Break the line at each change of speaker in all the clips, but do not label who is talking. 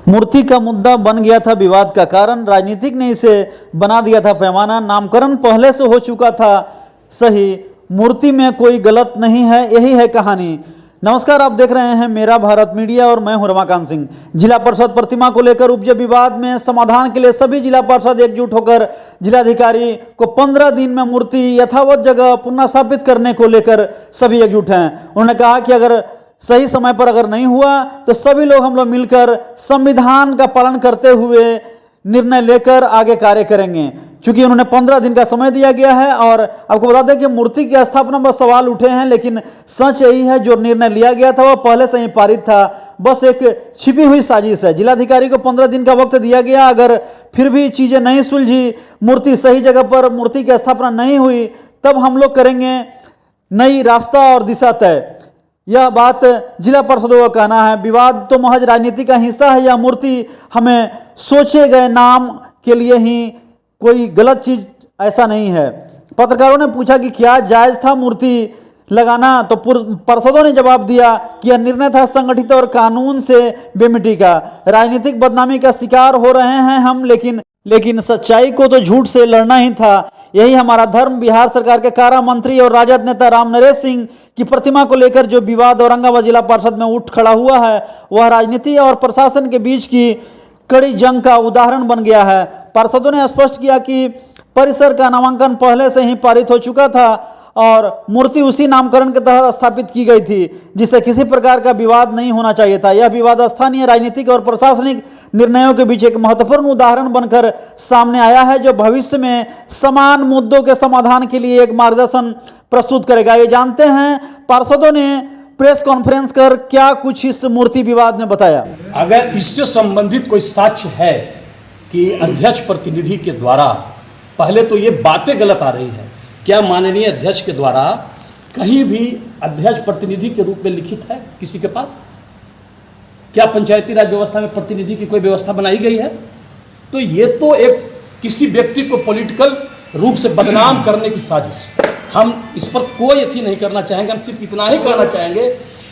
मूर्ति का मुद्दा बन गया था विवाद का कारण। राजनीतिक ने इसे बना दिया था पैमाना। नामकरण पहले से हो चुका था सही, मूर्ति में कोई गलत नहीं है, यही है कहानी। नमस्कार, आप देख रहे हैं मेरा भारत मीडिया और मैं हूं रमाकांत सिंह। जिला परिषद प्रतिमा को लेकर उपजे विवाद में समाधान के लिए सभी जिला परिषद एकजुट होकर जिलाधिकारी को 15 दिन में मूर्ति यथावत जगह पुनः स्थापित करने को लेकर सभी एकजुट हैं। उन्होंने कहा कि अगर सही समय पर अगर नहीं हुआ तो सभी लोग हम लोग मिलकर संविधान का पालन करते हुए निर्णय लेकर आगे कार्य करेंगे। चूंकि उन्होंने 15 दिन का समय दिया गया है और आपको बता दें कि मूर्ति की स्थापना पर सवाल उठे हैं, लेकिन सच यही है जो निर्णय लिया गया था वह पहले से ही पारित था, बस एक छिपी हुई साजिश है। जिलाधिकारी को 15 दिन का वक्त दिया गया, अगर फिर भी चीज़ें नहीं सुलझी, मूर्ति सही जगह पर मूर्ति की स्थापना नहीं हुई, तब हम लोग करेंगे नई रास्ता और दिशा तय। यह बात जिला परिषदों का कहना है। विवाद तो महज राजनीति का हिस्सा है। यह मूर्ति हमें सोचे गए नाम के लिए ही कोई गलत चीज ऐसा नहीं है। पत्रकारों ने पूछा कि क्या जायज था मूर्ति लगाना, तो पार्षदों ने जवाब दिया कि यह निर्णय था संगठित और कानून से बेमिट्टी का। राजनीतिक बदनामी का शिकार हो रहे हैं हम, लेकिन सच्चाई को तो झूठ से लड़ना ही था, यही हमारा धर्म। बिहार सरकार के कारा मंत्री और राजद नेता राम नरेश सिंह की प्रतिमा को लेकर जो विवाद औरंगाबाद जिला परिषद में उठ खड़ा हुआ है वह राजनीति और प्रशासन के बीच की कड़ी जंग का उदाहरण बन गया है। पार्षदों ने स्पष्ट किया कि परिसर का नामांकन पहले से ही पारित हो चुका था और मूर्ति उसी नामकरण के तहत स्थापित की गई थी, जिससे किसी प्रकार का विवाद नहीं होना चाहिए था। यह विवाद स्थानीय राजनीतिक और प्रशासनिक निर्णयों के बीच एक महत्वपूर्ण उदाहरण बनकर सामने आया है, जो भविष्य में समान मुद्दों के समाधान के लिए एक मार्गदर्शन प्रस्तुत करेगा। ये जानते हैं पार्षदों ने प्रेस कॉन्फ्रेंस कर क्या कुछ इस मूर्ति विवाद में बताया।
अगर इससे संबंधित कोई साक्ष्य है कि अध्यक्ष प्रतिनिधि के द्वारा, पहले तो ये बातें गलत आ रही है। क्या माननीय अध्यक्ष के द्वारा कहीं भी अध्यक्ष प्रतिनिधि के रूप में लिखित है किसी के पास? क्या पंचायती राज व्यवस्था में प्रतिनिधि की कोई व्यवस्था बनाई गई है? तो ये तो एक किसी व्यक्ति को पॉलिटिकल रूप से बदनाम करने की साजिश। हम इस पर कोई अथी नहीं करना चाहेंगे। हम सिर्फ इतना ही कहना चाहेंगे,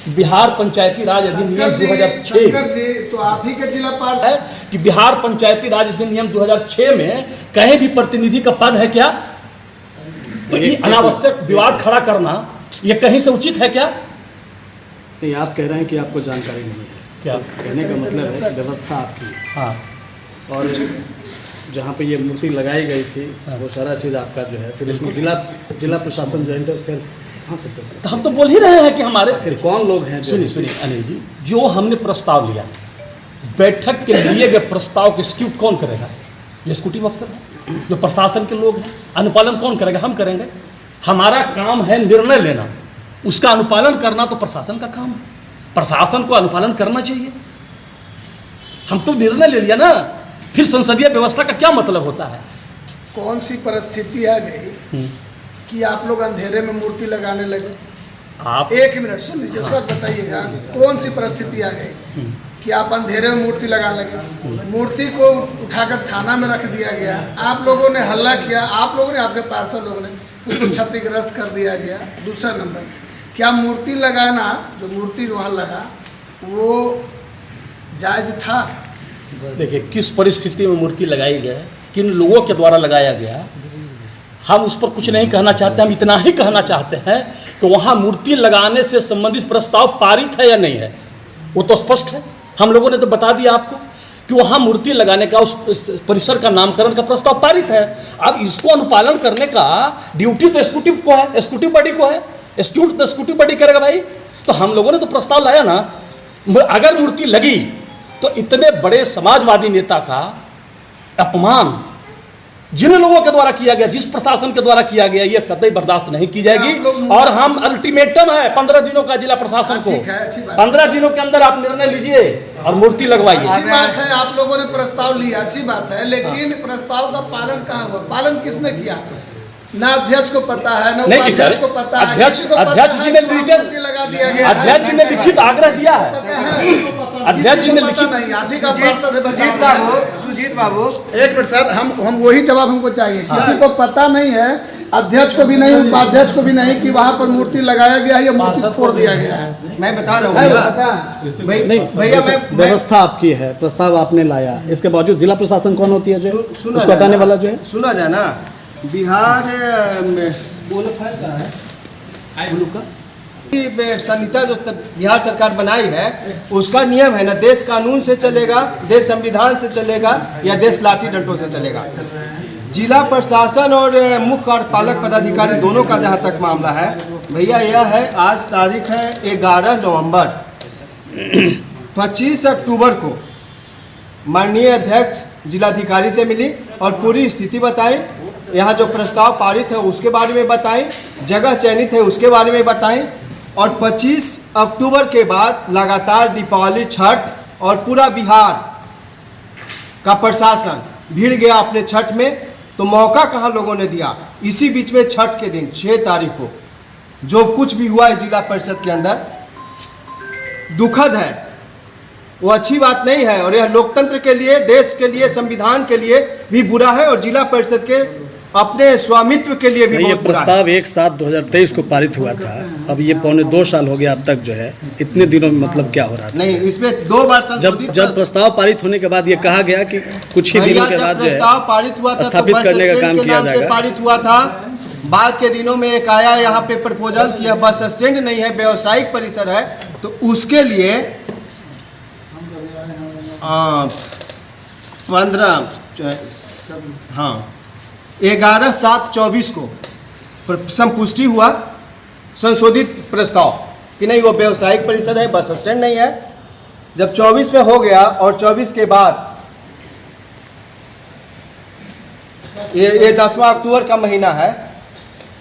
बिहार पंचायती राज अधिनियम 2006
तो आप ही के जिला पार्षद
है कि बिहार पंचायती राज अधिनियम 2006 में कहीं भी प्रतिनिधि का पद है क्या? तो ये अनावश्यक विवाद खड़ा करना ये कहीं से उचित है क्या?
नहीं, आप कह रहे हैं कि आपको जानकारी नहीं है।
क्या
कहने का मतलब है व्यवस्था आपकी,
हाँ,
और जहाँ पे ये मूर्ति लगाई गई थी वो सारा चीज़ आपका जो है, फिर इसमें जिला प्रशासन जो है फिर कहाँ से कर सकते?
तो हम तो बोल ही रहे हैं कि हमारे
फिर कौन लोग हैं?
सुनिए अनिल जी, जो हमने प्रस्ताव लिया, बैठक के लिए गए प्रस्ताव के एग्जीक्यूट कौन करेगा? जो एग्जीक्यूटिव अफसर है, जो प्रशासन के लोग हैं। अनुपालन कौन करेगा? हम करेंगे। हमारा काम है निर्णय लेना, उसका अनुपालन करना तो प्रशासन का काम है। प्रशासन को अनुपालन करना चाहिए। हम तो निर्णय ले लिया ना, फिर संसदीय व्यवस्था का क्या मतलब होता है?
कौन सी परिस्थिति आ गई कि आप लोग अंधेरे में मूर्ति लगाने लगे?
आप
एक मिनट सुन लीजिए, उसके बाद बताइएगा कौन सी परिस्थिति आ गई कि आप अंधेरे में मूर्ति लगाने लगे। मूर्ति को उठाकर थाना में रख दिया गया, आप लोगों ने हल्ला किया, आप लोगों ने, आपके पार्षद लोगों ने उसको क्षतिग्रस्त कर दिया गया। दूसरा नंबर, क्या मूर्ति लगाना, जो मूर्ति वहाँ लगा वो जायज था?
देखिए, किस परिस्थिति में मूर्ति लगाई गई, किन लोगों के द्वारा लगाया गया, हम उस पर कुछ नहीं कहना चाहते। हम इतना ही कहना चाहते हैं कि वहाँ मूर्ति लगाने से संबंधित प्रस्ताव पारित है या नहीं है, वो तो स्पष्ट है। हम लोगों ने तो बता दिया आपको कि वहाँ मूर्ति लगाने का, उस परिसर का नामकरण का प्रस्ताव पारित है। अब इसको अनुपालन करने का ड्यूटी तो एग्जीक्यूटिव को है, एग्जीक्यूटिव बॉडी को है। एग्जीक्यूटिव बॉडी करेगा भाई। तो हम लोगों ने तो प्रस्ताव लाया ना। अगर मूर्ति लगी तो इतने बड़े समाजवादी नेता का अपमान जिन लोगों के द्वारा किया गया, जिस प्रशासन के द्वारा किया गया, ये कतई बर्दाश्त नहीं की जाएगी। और हम अल्टीमेटम है 15 दिनों का जिला प्रशासन को, 15 दिनों के अंदर आप निर्णय लीजिए और मूर्ति लगवाइए।
अच्छी बात है, आप लोगों ने प्रस्ताव लिया, अच्छी बात है, लेकिन प्रस्ताव का पालन कहाँ हुआ? पालन किसने किया? ना अध्यक्ष को पता है, ना उपाध्यक्ष को पता है।
अध्यक्ष जी ने
लगा दिया गया,
अध्यक्ष जी ने लिखित आग्रह दिया है। अध्यक्ष जी ने लिखित
नहीं, आप ही का पार्षद सुजीत बाबू, एक मिनट सर, हम वही जवाब हमको चाहिए। किसी को पता नहीं है अध्यक्ष को भी नहीं, उपाध्यक्ष को भी नहीं कि वहाँ पर मूर्ति लगाया गया है या मूर्ति फोड़ दिया गया है।
मैं बता रहा
है
हूँ
पता?
भैया मैं
व्यवस्था आपकी है, प्रस्ताव आपने लाया, इसके बावजूद जिला प्रशासन कौन होती है जो
सुना
उसको हटाने वाला जो है?
सुना जाए ना, बिहार बोलो फाइल कहाँ है ब्लू का संहिता जो बिहार सरकार बनाई है उसका नियम है ना, देश कानून से चलेगा, देश संविधान से चलेगा या देश लाठी डंडों से चलेगा। जिला प्रशासन और मुख्य कार्यपालक पदाधिकारी दोनों का जहाँ तक मामला है भैया, यह है आज तारीख है 11 नवंबर 25 अक्टूबर को माननीय अध्यक्ष जिलाधिकारी से मिली और पूरी स्थिति बताई, यहाँ जो प्रस्ताव पारित है उसके बारे में बताई, जगह चयनित है उसके बारे में बताई। और 25 अक्टूबर के बाद लगातार दीपावली, छठ और पूरा बिहार का प्रशासन भिड़ गया अपने छठ में, तो मौका कहाँ लोगों ने दिया। इसी बीच में छठ के दिन 6 तारीख को जो कुछ भी हुआ है जिला परिषद के अंदर, दुखद है, वो अच्छी बात नहीं है और यह लोकतंत्र के लिए, देश के लिए, संविधान के लिए भी बुरा है और जिला परिषद के अपने स्वामित्व के लिए भी
ये
बहुत बुरा है।
प्रस्ताव 1/7/2023 को पारित हुआ था, अब ये 2.25 साल हो गया अब तक जो है, इतने दिनों में मतलब क्या हो रहा था?
नहीं, इसमें 2 बार संशोधित
जब प्रस्ताव पारित होने के बाद ये कहा गया कि कुछ ही दिनों के बाद जो
प्रस्ताव
है
पारित हुआ था तो
स्थापित
बस
करने का
स्टैंड
काम
के
किया
नाम से
जाएगा।
पारित हुआ था। बाद के दिनों में एक आया यहाँ पे प्रपोजल किया, बस स्टैंड नहीं है, व्यावसायिक परिसर है, तो उसके लिए 11/7/24 को संपुष्टि हुआ संशोधित प्रस्ताव कि नहीं वो व्यावसायिक परिसर है, बस स्टैंड नहीं है। जब 24 में हो गया और 24 के बाद ये 10वां अक्टूबर का महीना है,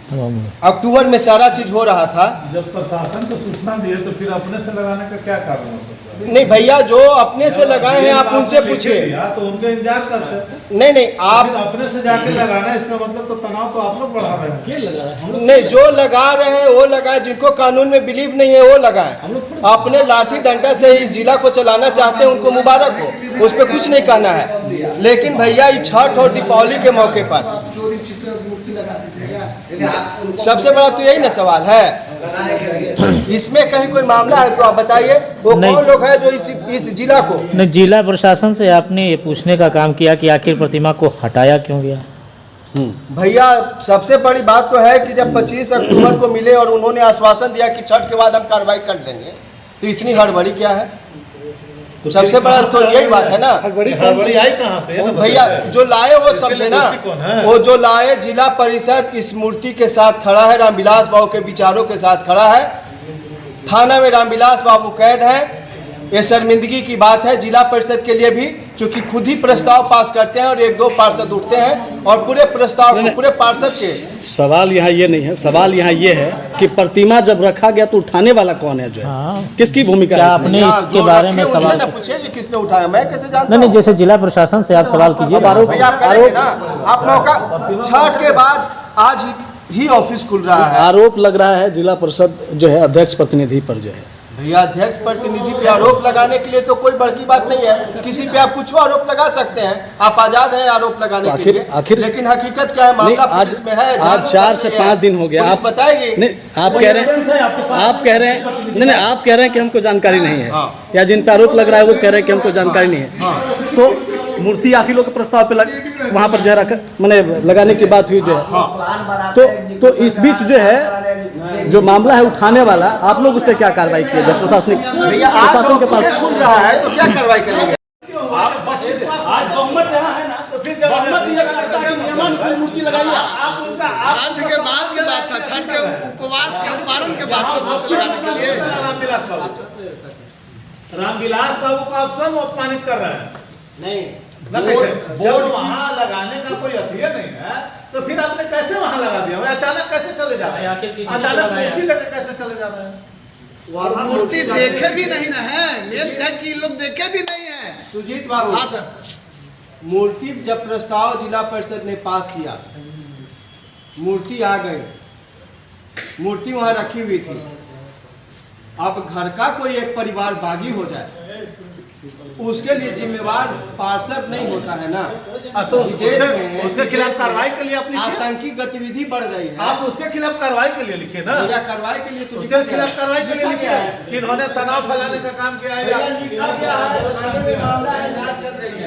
अक्टूबर में सारा चीज हो रहा था।
जब प्रशासन को सूचना दिए तो फिर अपने से लगाने का क्या कारण हो सकता है?
नहीं भैया, जो अपने से लगाए हैं आप उनसे पूछिए।
तो उनका इंतजार करते हैं।
नहीं आप
फिर अपने से जाके लगाना, इसका मतलब तो तनाव तो आप लोग बढ़ा रहे हैं।
नहीं, जो लगा रहे हैं वो लगाए, जिनको कानून में बिलीव नहीं है वो लगाए। अपने लाठी डंडा से इस जिला को चलाना चाहते हैं, उनको मुबारक हो, उस पर कुछ नहीं कहना है। लेकिन भैया ये छठ और दीपावली के मौके पर
चोरी छिपे मूर्ति लगा दीजिएगा।
सबसे बड़ा तो यही ना सवाल है, इसमें कहीं कोई मामला है तो आप बताइए, वो कौन लोग हैं जो इस जिला को।
नहीं, जिला प्रशासन से आपने ये पूछने का काम किया कि आखिर प्रतिमा को हटाया क्यों गया?
भैया सबसे बड़ी बात तो है कि जब 25 अक्टूबर को मिले और उन्होंने आश्वासन दिया कि छठ के बाद हम कार्रवाई कर देंगे, तो इतनी हड़बड़ी क्या है? सबसे बड़ा तो यही बात है ना।
हड़बड़ी आई कहाँ से?
भैया जो लाए वो समझे ना, वो जो लाए जिला परिषद इस मूर्ति के साथ खड़ा है, रामविलास बाबू के विचारों के साथ खड़ा है, थाना में रामविलास बाबू कैद है। ये शर्मिंदगी की बात है जिला परिषद के लिए भी, क्योंकि खुद ही प्रस्ताव पास करते हैं और 1-2 पार्षद उठते हैं और पूरे प्रस्ताव को पूरे पार्षद के।
सवाल यहाँ ये नहीं है, सवाल यहाँ ये है कि प्रतिमा जब रखा गया तो उठाने वाला कौन है जो है? किसकी भूमिका
क्या
है?
आपने इसके बारे में सवाल
पूछे कि किसने उठाया, मैं कैसे जानता
नहीं, जैसे जिला प्रशासन से आप सवाल कीजिए।
भैया आप करेंगे ना, आप मौका छठ के बाद आज ही ऑफिस खुल रहा है।
आरोप लग रहा है जिला परिषद जो है अध्यक्ष प्रतिनिधि पर जो है।
भैया अध्यक्ष प्रतिनिधि पे आरोप लगाने के लिए तो कोई बड़ी बात नहीं है, किसी पे आप कुछ आरोप लगा सकते हैं, आप आजाद हैं आरोप लगाने के लिए। लेकिन हकीकत क्या है, मामला पुलिस में है।
आज 4 से 5 दिन हो गया, आप
बताएगी।
नहीं, आप कह रहे हैं कि हमको जानकारी नहीं है, या जिन पे आरोप लग रहा है वो कह रहे हैं कि हमको जानकारी नहीं है। तो मूर्ति आप ही लोग के प्रस्ताव पे वहाँ पर जो है मैंने लगाने की बात हुई जो है, तो इस बीच जो है जो मामला है उठाने वाला, आप लोग उस पर क्या कार्रवाई किए जाए? प्रशासनिक प्रशासन के पास
खुल रहा है तो क्या कार्रवाई करेंगे?
आज बहुमत यहाँ है ना, तो फिर बहुमत ये करता है कि नियमानुसार मूर्ति लगाइए।
छठ के बाद की बात था, छठ के उपवास के पारण के बाद मूर्ति लगाने के लिए।
रामविलास बाबू को आप स्वयं अपमानित कर रहे हैं।
नहीं,
जब वहाँ लगाने का कोई हथियार नहीं है तो फिर आपने कैसे वहाँ लगा दिया? अचानक कैसे चले जा रहे हैं? अचानक मूर्ति लेकर कैसे चले जा रहे हैं?
और मूर्ति देखे भी नहीं ना है, कि लोग देखे भी नहीं है।
सुजीत बाबू,
हाँ सर,
मूर्ति जब प्रस्ताव जिला परिषद ने पास किया, मूर्ति आ गई, मूर्ति वहाँ रखी हुई थी। अब घर का कोई एक परिवार बागी हो जाए उसके लिए जिम्मेवार पार्षद नहीं होता है ना।
तो
इस देश में
उसके खिलाफ कार्रवाई के लिए आप लिखिए।
आतंकी गतिविधि बढ़ रही है।
आप उसके खिलाफ कार्रवाई के लिए लिखिए ना।
भैया कार्रवाई के लिए तो
उसके खिलाफ कार्रवाई के लिए लिखिए कि इन्होंने तनाव फैलाने का काम किया है।
भैया लिखा गया है, थाने में मामला है, जांच चल रही है।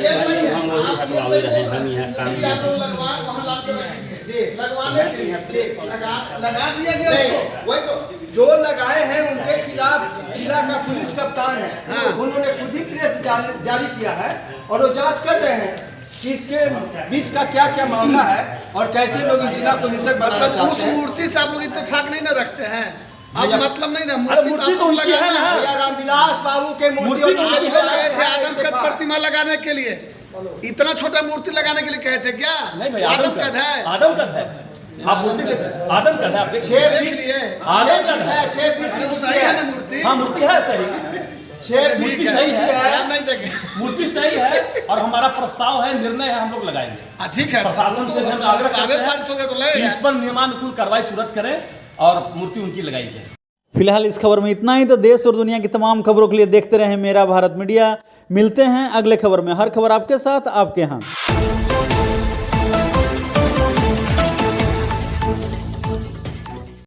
ये सही है, आप ये सही बोल रहे हैं। मूर्ति आप लोग लगवा वहाँ ला के रखेंगे, लगवाने के लिए लगा दिया गया उसको।
वही तो जो लगाए हैं उनके खिलाफ जिला का पुलिस कप्तान है, उन्होंने खुद ही प्रेस जारी किया है और वो जांच कर रहे हैं कि इसके बीच का क्या क्या मामला है और कैसे लोग इस जिला को हिंसक बनाना
मतलब उस
चाहते हैं।
मूर्ति से आप लोग इत्तेफाक नहीं ना रखते हैं। अब
भैया-
मतलब नहीं ना,
अरे मूर्ति तो उनकी है ना।
भैया रामविलास बाबू के
मूर्ति
मूर्ति
तो
आप लोग गए थे आदमकद प्रतिमा लगाने के लिए, इतना छोटा मूर्ति लगाने के लिए कहे थे क्या?
नहीं भाई,
आदमकद है,
आदमकद है। आप मूर्ति देख, आदमकद है, आप देख
6
देख
फीट
लिए।
आदमकद है।
6 फीट की
तो सही है ना मूर्ति?
हाँ मूर्ति है सही,
6
मूर्ति
फीट
सही है।
आप नहीं देखे?
मूर्ति सही है और हमारा प्रस्ताव है, निर्णय है, हम लोग लगाएंगे।
हाँ ठीक है,
प्रशासन से हम आग्रह करते
पारित हो गया तो
हैं कि
लगेगा।
इस पर नियमानुकूल कार्रवाई तुरंत करें और मूर्ति उनकी लगाई जाए।
फिलहाल इस खबर में इतना ही। तो देश और दुनिया की तमाम खबरों के लिए देखते रहें मेरा भारत मीडिया। मिलते हैं अगले खबर में, हर खबर आपके साथ आपके यहाँ।